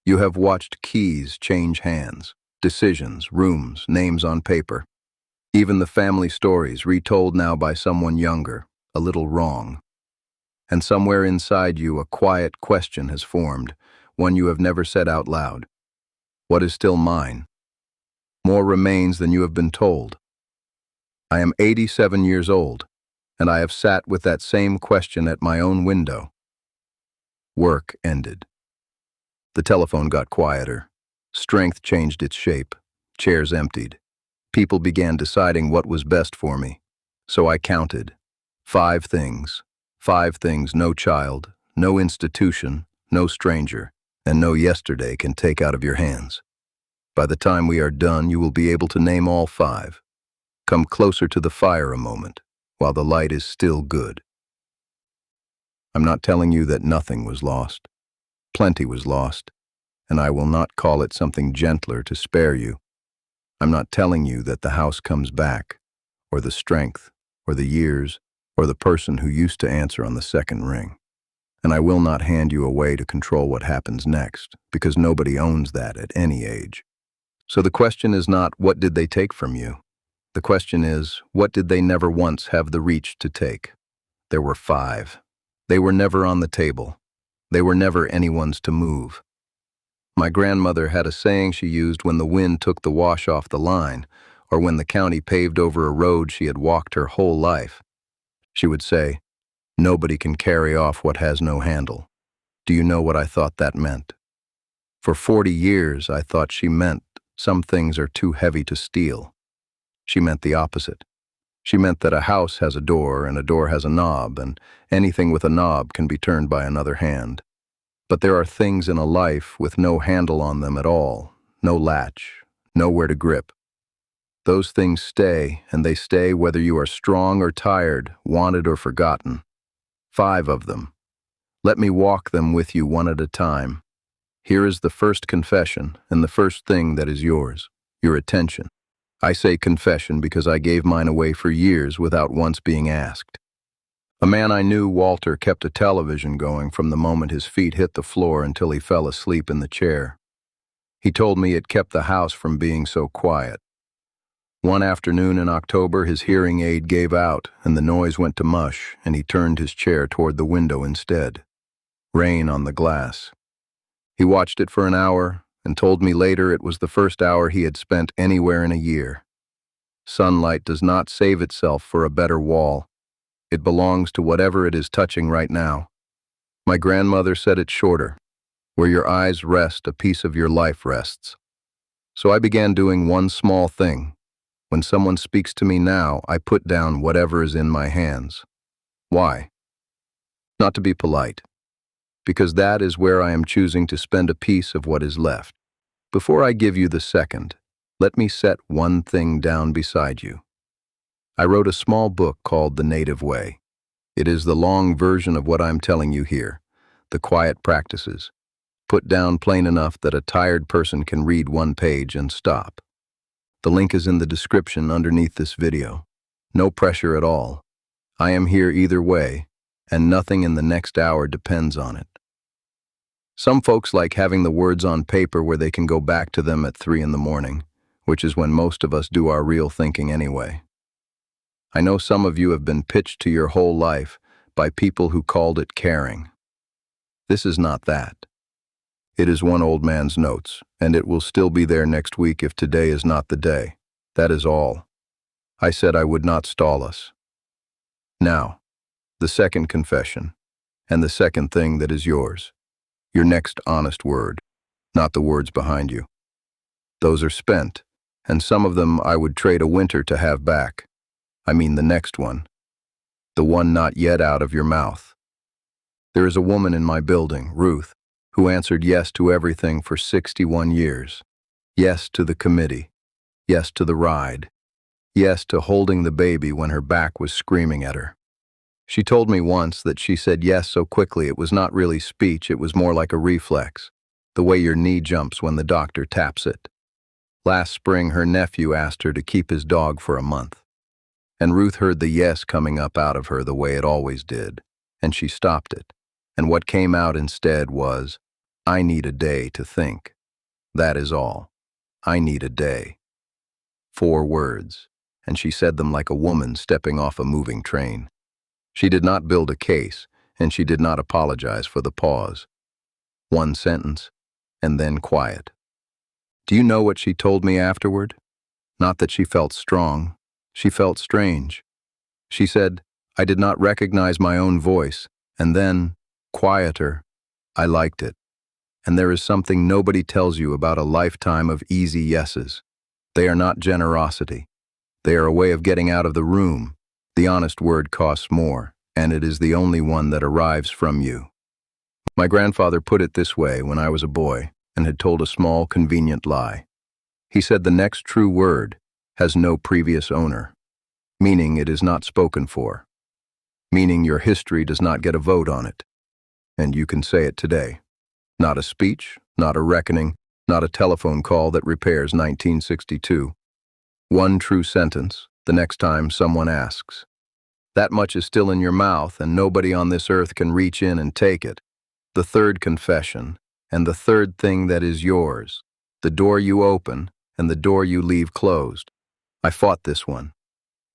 You have watched keys change hands, decisions, rooms, names on paper. Even the family stories retold now by someone younger, a little wrong. And somewhere inside you a quiet question has formed, one you have never said out loud. What is still mine? More remains than you have been told. I am 87 years old, and I have sat with that same question at my own window. Work ended. The telephone got quieter. Strength changed its shape. Chairs emptied. People began deciding what was best for me. So I counted. 5 things. 5 things no child, no institution, no stranger, and no yesterday can take out of your hands. By the time we are done, you will be able to name all 5. Come closer to the fire a moment, while the light is still good. I'm not telling you that nothing was lost. Plenty was lost, and I will not call it something gentler to spare you. I'm not telling you that the house comes back, or the strength, or the years, or the person who used to answer on the second ring. And I will not hand you away to control what happens next, because nobody owns that at any age. So the question is not, what did they take from you? The question is, what did they never once have the reach to take? There were 5. They were never on the table. They were never anyone's to move. My grandmother had a saying she used when the wind took the wash off the line, or when the county paved over a road she had walked her whole life. She would say, "Nobody can carry off what has no handle." Do you know what I thought that meant? For 40 years, I thought she meant some things are too heavy to steal. She meant the opposite. She meant that a house has a door and a door has a knob, and anything with a knob can be turned by another hand. But there are things in a life with no handle on them at all, no latch, nowhere to grip. Those things stay, and they stay whether you are strong or tired, wanted or forgotten. 5 of them. Let me walk them with you one at a time. Here is the first confession, and the first thing that is yours, your attention. I say confession because I gave mine away for years without once being asked. A man I knew, Walter, kept a television going from the moment his feet hit the floor until he fell asleep in the chair. He told me it kept the house from being so quiet. One afternoon in October, his hearing aid gave out and the noise went to mush, and he turned his chair toward the window instead. Rain on the glass. He watched it for an hour and told me later it was the first hour he had spent anywhere in a year. Sunlight does not save itself for a better wall. It belongs to whatever it is touching right now. My grandmother said it shorter. Where your eyes rest, a piece of your life rests. So I began doing one small thing. When someone speaks to me now, I put down whatever is in my hands. Why? Not to be polite. Because that is where I am choosing to spend a piece of what is left. Before I give you the second, let me set one thing down beside you. I wrote a small book called The Native Way. It is the long version of what I'm telling you here, the quiet practices, put down plain enough that a tired person can read one page and stop. The link is in the description underneath this video. No pressure at all. I am here either way, and nothing in the next hour depends on it. Some folks like having the words on paper where they can go back to them at 3 in the morning, which is when most of us do our real thinking anyway. I know some of you have been pitched to your whole life by people who called it caring. This is not that. It is one old man's notes, and it will still be there next week if today is not the day. That is all. I said I would not stall us. Now, the second confession, and the second thing that is yours. Your next honest word, not the words behind you. Those are spent, and some of them I would trade a winter to have back. I mean the next one. The one not yet out of your mouth. There is a woman in my building, Ruth, who answered yes to everything for 61 years. Yes to the committee. Yes to the ride. Yes to holding the baby when her back was screaming at her. She told me once that she said yes so quickly it was not really speech, it was more like a reflex, the way your knee jumps when the doctor taps it. Last spring, her nephew asked her to keep his dog for a month. And Ruth heard the yes coming up out of her the way it always did, and she stopped it. And what came out instead was, I need a day to think. That is all. I need a day. 4 words, and she said them like a woman stepping off a moving train. She did not build a case, and she did not apologize for the pause. 1 sentence, and then quiet. Do you know what she told me afterward? Not that she felt strong. She felt strange. She said, I did not recognize my own voice, and then, quieter, I liked it. And there is something nobody tells you about a lifetime of easy yeses. They are not generosity. They are a way of getting out of the room. The honest word costs more, and it is the only one that arrives from you. My grandfather put it this way when I was a boy and had told a small, convenient lie. He said the next true word has no previous owner, meaning it is not spoken for, meaning your history does not get a vote on it. And you can say it today. Not a speech, not a reckoning, not a telephone call that repairs 1962. 1 true sentence, the next time someone asks. That much is still in your mouth, and nobody on this earth can reach in and take it. The 3rd confession, and the 3rd thing that is yours. The door you open, and the door you leave closed. I fought this one.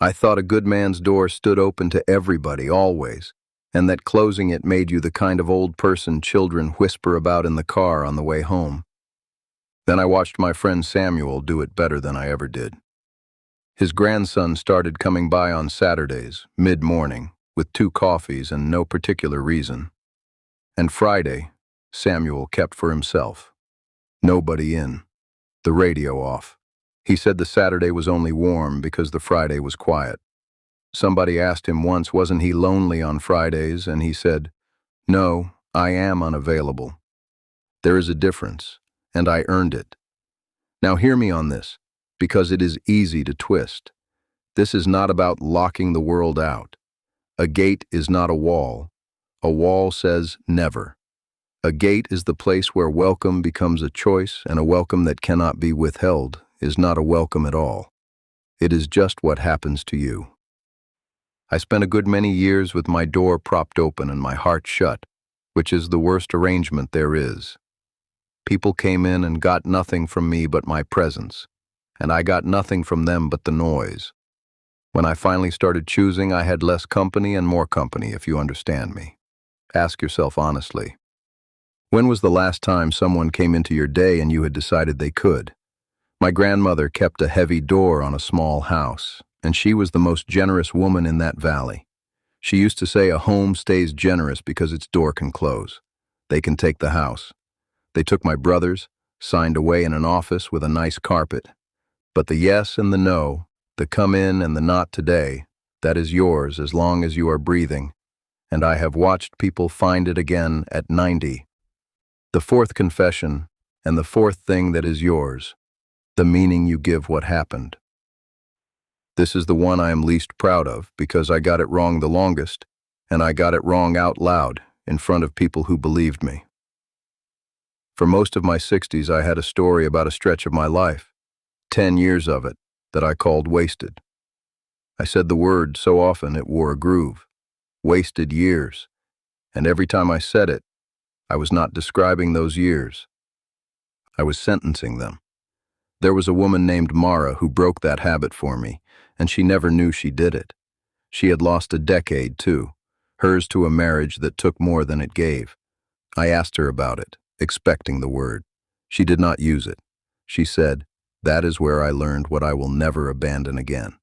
I thought a good man's door stood open to everybody, always, and that closing it made you the kind of old person children whisper about in the car on the way home. Then I watched my friend Samuel do it better than I ever did. His grandson started coming by on Saturdays, mid-morning, with 2 coffees and no particular reason. And Friday, Samuel kept for himself. Nobody in. The radio off. He said the Saturday was only warm because the Friday was quiet. Somebody asked him once, wasn't he lonely on Fridays, and he said, no, I am unavailable. There is a difference, and I earned it. Now hear me on this, because it is easy to twist. This is not about locking the world out. A gate is not a wall. A wall says never. A gate is the place where welcome becomes a choice, and a welcome that cannot be withheld is not a welcome at all. It is just what happens to you. I spent a good many years with my door propped open and my heart shut, which is the worst arrangement there is. People came in and got nothing from me but my presence, and I got nothing from them but the noise. When I finally started choosing, I had less company and more company, if you understand me. Ask yourself honestly. When was the last time someone came into your day and you had decided they could? My grandmother kept a heavy door on a small house, and she was the most generous woman in that valley. She used to say a home stays generous because its door can close. They can take the house. They took my brothers, signed away in an office with a nice carpet. But the yes and the no, the come in and the not today, that is yours as long as you are breathing. And I have watched people find it again at 90. The 4th confession, and the 4th thing that is yours, the meaning you give what happened. This is the one I am least proud of because I got it wrong the longest, and I got it wrong out loud in front of people who believed me. For most of my 60s, I had a story about a stretch of my life, 10 years of it, that I called wasted. I said the word so often it wore a groove. Wasted years. And every time I said it, I was not describing those years. I was sentencing them. There was a woman named Mara who broke that habit for me, and she never knew she did it. She had lost a decade, too, hers to a marriage that took more than it gave. I asked her about it, expecting the word. She did not use it. She said, that is where I learned what I will never abandon again.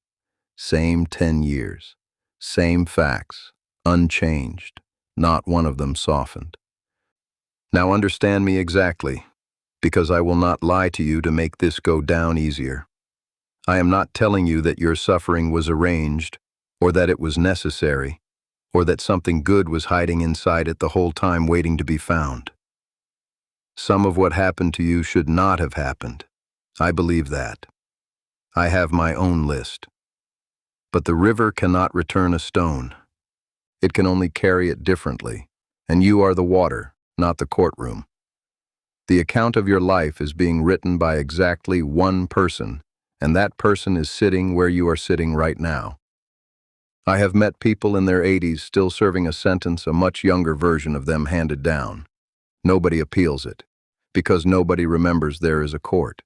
Same 10 years. Same facts. Unchanged. Not one of them softened. Now understand me exactly, because I will not lie to you to make this go down easier. I am not telling you that your suffering was arranged, or that it was necessary, or that something good was hiding inside it the whole time waiting to be found. Some of what happened to you should not have happened. I believe that. I have my own list. But the river cannot return a stone. It can only carry it differently, and you are the water, not the courtroom. The account of your life is being written by exactly one person, and that person is sitting where you are sitting right now. I have met people in their 80s still serving a sentence a much younger version of them handed down. Nobody appeals it, because nobody remembers there is a court.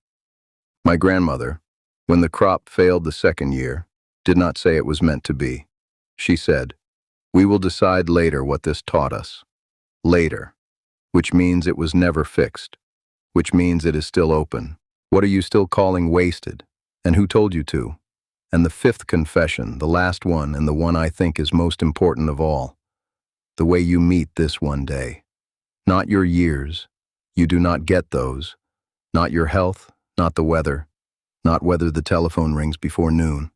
My grandmother, when the crop failed the second year, did not say it was meant to be. She said, "We will decide later what this taught us." Later, which means it was never fixed, which means it is still open. What are you still calling wasted? And who told you to? And the fifth confession, the last one and the one I think is most important of all, the way you meet this one day. Not your years. You do not get those. Not your health, not the weather, not whether the telephone rings before noon.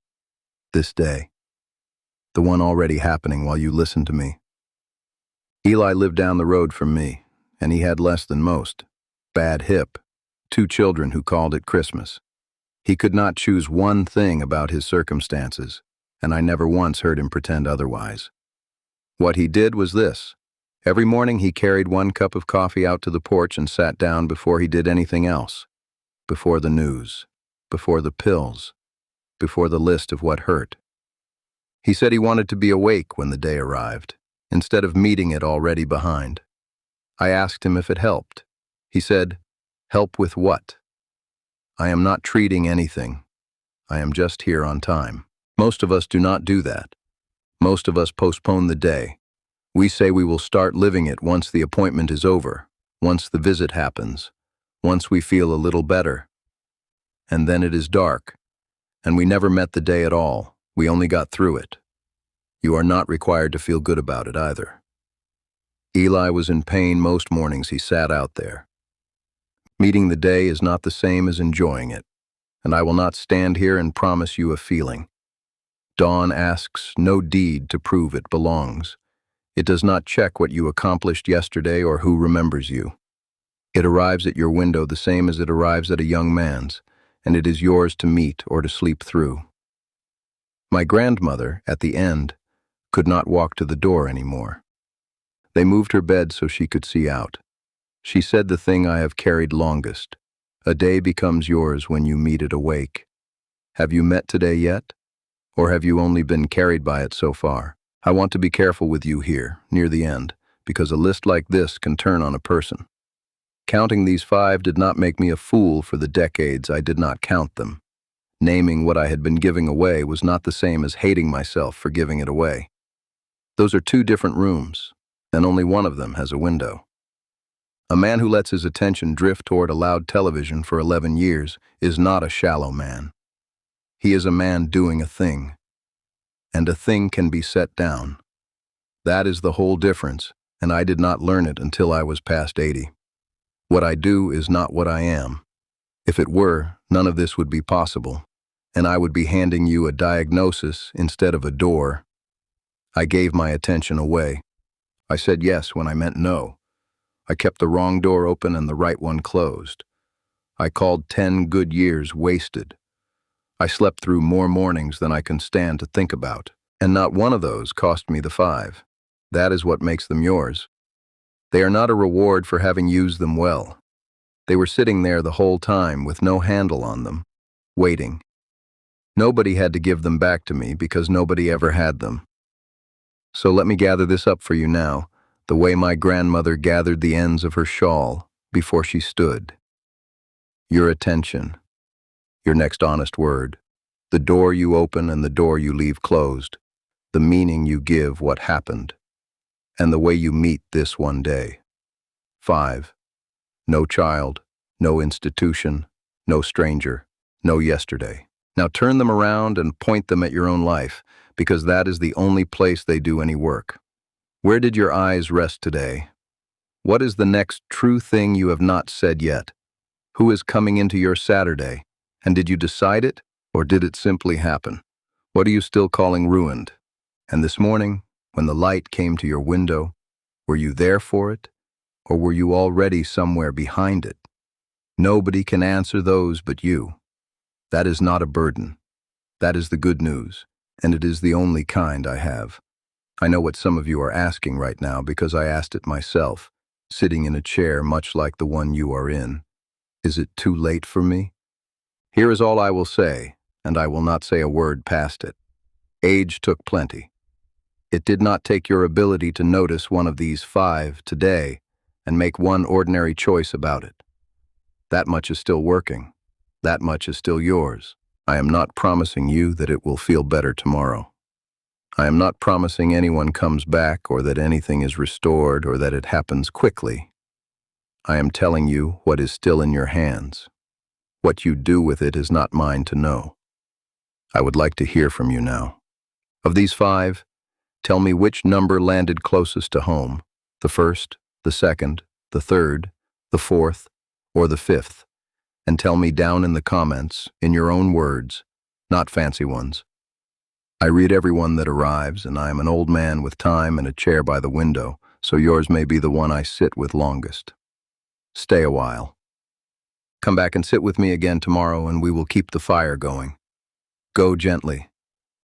This day. The one already happening while you listen to me. Eli lived down the road from me, and he had less than most. Bad hip. 2 children who called it Christmas. He could not choose one thing about his circumstances, and I never once heard him pretend otherwise. What he did was this. Every morning he carried 1 cup of coffee out to the porch and sat down before he did anything else. Before the news. Before the pills. Before the list of what hurt. He said he wanted to be awake when the day arrived, instead of meeting it already behind. I asked him if it helped. He said, "Help with what?" I am not treating anything. I am just here on time. Most of us do not do that. Most of us postpone the day. We say we will start living it once the appointment is over, once the visit happens, once we feel a little better. And then it is dark, and we never met the day at all. We only got through it. You are not required to feel good about it either. Eli was in pain most mornings he sat out there. Meeting the day is not the same as enjoying it, and I will not stand here and promise you a feeling. Dawn asks no deed to prove it belongs. It does not check what you accomplished yesterday or who remembers you. It arrives at your window the same as it arrives at a young man's, and it is yours to meet or to sleep through. My grandmother, at the end, could not walk to the door anymore. They moved her bed so she could see out. She said the thing I have carried longest. A day becomes yours when you meet it awake. Have you met today yet? Or have you only been carried by it so far? I want to be careful with you here, near the end, because a list like this can turn on a person. Counting these 5 did not make me a fool for the decades I did not count them. Naming what I had been giving away was not the same as hating myself for giving it away. Those are 2 different rooms, and only one of them has a window. A man who lets his attention drift toward a loud television for 11 years is not a shallow man. He is a man doing a thing. And a thing can be set down. That is the whole difference, and I did not learn it until I was past 80. What I do is not what I am. If it were, none of this would be possible, and I would be handing you a diagnosis instead of a door. I gave my attention away. I said yes when I meant no. I kept the wrong door open and the right one closed. I called 10 good years wasted. I slept through more mornings than I can stand to think about, and not one of those cost me the 5. That is what makes them yours. They are not a reward for having used them well. They were sitting there the whole time with no handle on them, waiting. Nobody had to give them back to me because nobody ever had them. So let me gather this up for you now, the way my grandmother gathered the ends of her shawl before she stood. Your attention. Your next honest word, the door you open and the door you leave closed, the meaning you give what happened, and the way you meet this one day. 5. No child, no institution, no stranger, no yesterday. Now turn them around and point them at your own life, because that is the only place they do any work. Where did your eyes rest today? What is the next true thing you have not said yet? Who is coming into your Saturday? And did you decide it, or did it simply happen? What are you still calling ruined? And this morning, when the light came to your window, were you there for it, or were you already somewhere behind it? Nobody can answer those but you. That is not a burden. That is the good news, and it is the only kind I have. I know what some of you are asking right now because I asked it myself, sitting in a chair much like the one you are in. Is it too late for me? Here is all I will say, and I will not say a word past it. Age took plenty. It did not take your ability to notice one of these 5 today and make one ordinary choice about it. That much is still working. That much is still yours. I am not promising you that it will feel better tomorrow. I am not promising anyone comes back or that anything is restored or that it happens quickly. I am telling you what is still in your hands. What you do with it is not mine to know. I would like to hear from you now. Of these 5, tell me which number landed closest to home, the first, the second, the third, the fourth, or the fifth, and tell me down in the comments, in your own words, not fancy ones. I read every one that arrives, and I am an old man with time and a chair by the window, so yours may be the one I sit with longest. Stay a while. Come back and sit with me again tomorrow, and we will keep the fire going. Go gently.